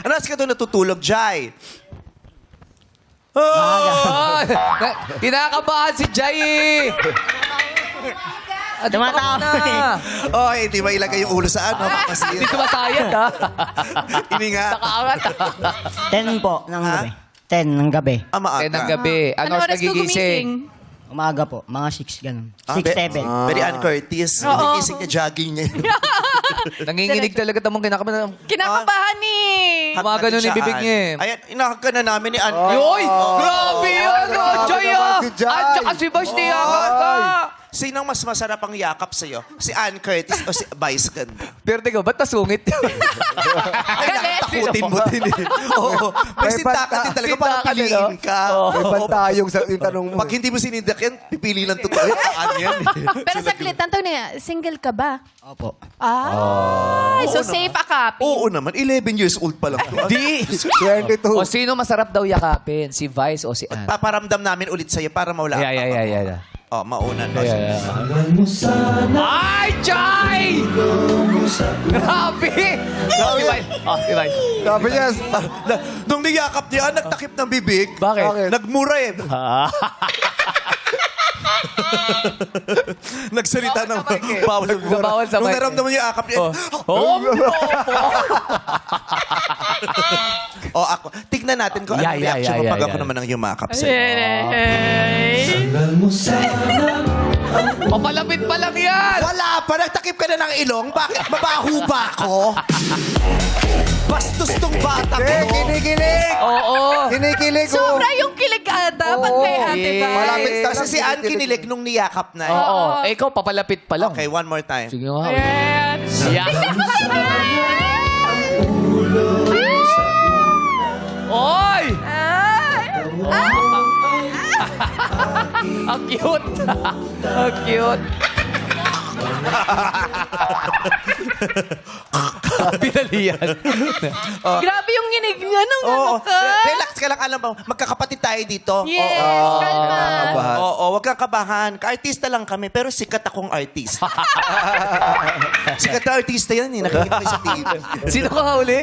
Ano ka doon natutulog, Jai? Oh, kinakabahan si Jai eh. Tumatawa na. Oh, hindi ba ilagay yung ulo sa ano? Hindi Makasira. sumasayad ha. Ini nga. Nakaangat ha. 10 po ng gabi. 10 ng gabi. Maaga. Ng gabi. Ano oras oras ka nagigising? Umaga po. Mga 6 ganun. 6, 7. Very Ann Curtis. Oo. Nagising niya, jogging niya. Nanginginig talaga tamang kinakabahan. Kinakabahan eh. Umaga nun yung bibig niya eh. Ayan, inahag na namin ni Ann. Yoy! Grabe yan! Jay ah! Si Jai. At saka si Bash niyakap ka! Sinong mas masarap ang yakap sa'yo? Si Ann Curtis o si Vice ganda? Pero teka, ba't nasungit? Ay, nakatakutin mo din eh. Oo. May May sintakan din talaga para Sintakan, piliin ano? ka. May bantayong sa yung tanong mo. Pag hindi mo sinindak yan, pipili lang totoo. Ano yan eh. Pero saglit, Antonia, single ka ba? Opo. Ah, so Oo safe a copy. Oo naman, 11 years old pa lang. Di! 22. O sino masarap daw yakapin? Si Vice o si Ann? Paparamdam namin ulit sa'yo para mawala. Yeah. Oh, mauna. No? Ay, Jai! Grabe! Si Vice. Oh, si Vice. Sabi niya, Nung niyakap niya, nagtakip ng bibig. Bakit? Nagmura eh. Nagsalita ng bawal. Bawal sa Nung mic. naramdaman niya akap niya. Oh, Oh, ako. Tignan natin kung Yeah, anong reaction mo pag ako yeah. naman ang yumakap sa'yo. Papalapit pa lang yan! Wala pa. Nagtakip ka na ng ilong. Bakit mabaho ba ako? Bastos tong batang to. kinikilig! Oo. Kinikilig, oh. Sobra yung kilig ata. Pag kay Ate yeah. Bai. Malapit ka Kasi si Ann kinilig nung niyakap na. Oo. Eh, ikaw, papalapit pa lang. Okay, one more time. Sige nga. Ayan. Yeah. Oy! Ay! Ang cute. Ang cute. Pinalian. Grabe yung nginig niya nung ano Oo. ka. Relax ka lang. Alam mo, magkakapatid tayo dito. Yes, kalma. Oo, wag kang kabahan. Ka-artista lang kami, pero sikat akong artist. Sikat na artista yan eh. Nakikita ko sa TV. Sino ka huli?